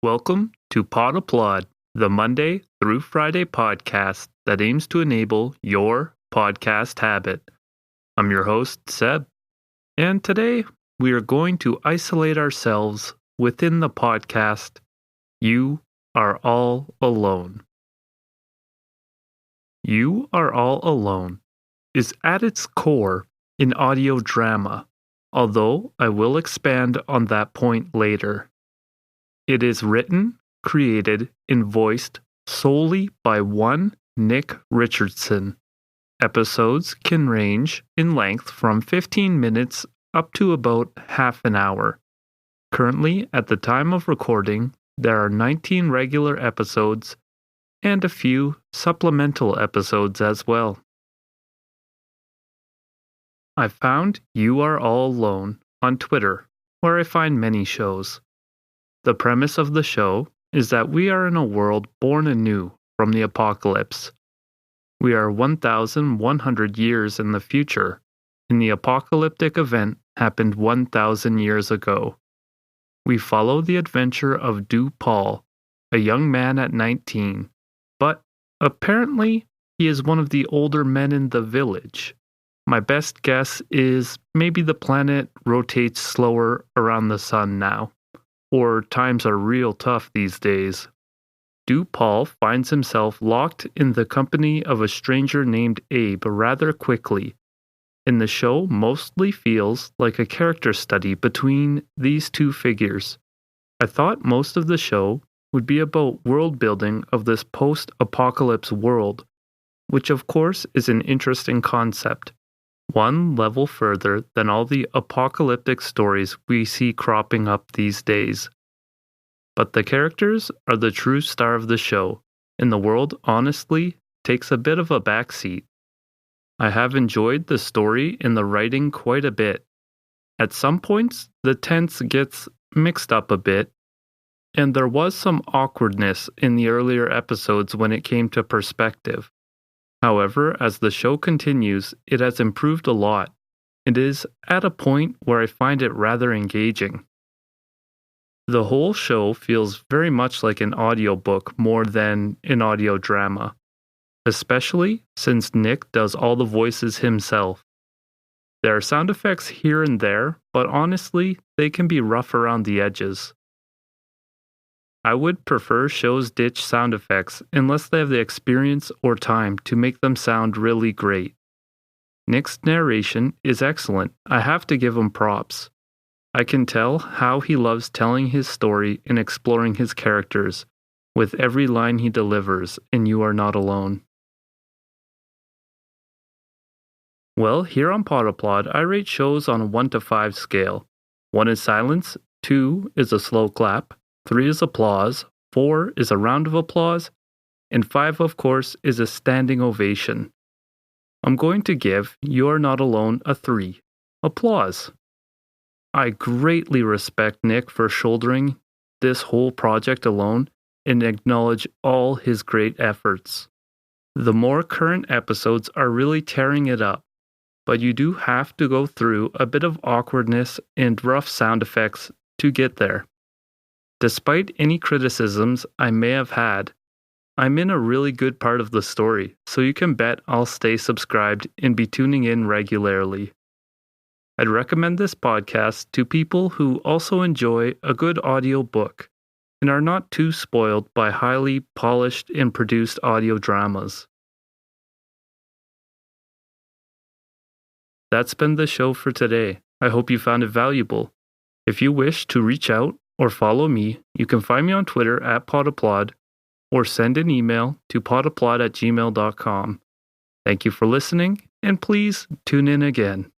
Welcome to Pod Applaud, the Monday through Friday podcast that aims to enable your podcast habit. I'm your host, Seb, and today we are going to isolate ourselves within the podcast, You Are All Alone. You Are All Alone is at its core an audio drama, although I will expand on that point later. It is written, created, and voiced solely by one Nick Richardson. Episodes can range in length from 15 minutes up to about half an hour. Currently, at the time of recording, there are 19 regular episodes and a few supplemental episodes as well. I found You Are All Alone on Twitter, where I find many shows. The premise of the show is that we are in a world born anew from the apocalypse. We are 1,100 years in the future, and the apocalyptic event happened 1,000 years ago. We follow the adventure of Paul, a young man at 19, but apparently he is one of the older men in the village. My best guess is maybe the planet rotates slower around the sun now. Or times are real tough these days. Paul finds himself locked in the company of a stranger named Abe rather quickly, and the show mostly feels like a character study between these two figures. I thought most of the show would be about world building of this post-apocalypse world, which of course is an interesting concept, one level further than all the apocalyptic stories we see cropping up these days. But the characters are the true star of the show, and the world honestly takes a bit of a backseat. I have enjoyed the story and the writing quite a bit. At some points, the tense gets mixed up a bit, and there was some awkwardness in the earlier episodes when it came to perspective. However, as the show continues, it has improved a lot. It is at a point where I find it rather engaging. The whole show feels very much like an audiobook more than an audio drama, especially since Nick does all the voices himself. There are sound effects here and there, but honestly, they can be rough around the edges. I would prefer shows ditch sound effects unless they have the experience or time to make them sound really great. Nick's narration is excellent. I have to give him props. I can tell how he loves telling his story and exploring his characters with every line he delivers in You Are Not Alone. Well, here on Pod Applaud, I rate shows on a 1 to 5 scale. 1 is silence, 2 is a slow clap, 3 is applause, 4 is a round of applause, and 5, of course, is a standing ovation. I'm going to give You Are Not Alone a 3. Applause. I greatly respect Nick for shouldering this whole project alone and acknowledge all his great efforts. The more current episodes are really tearing it up, but you do have to go through a bit of awkwardness and rough sound effects to get there. Despite any criticisms I may have had, I'm in a really good part of the story, so you can bet I'll stay subscribed and be tuning in regularly. I'd recommend this podcast to people who also enjoy a good audio book and are not too spoiled by highly polished and produced audio dramas. That's been the show for today. I hope you found it valuable. If you wish to reach out or follow me, you can find me on Twitter at podapplaud or send an email to podapplaud@gmail.com. Thank you for listening, and please tune in again.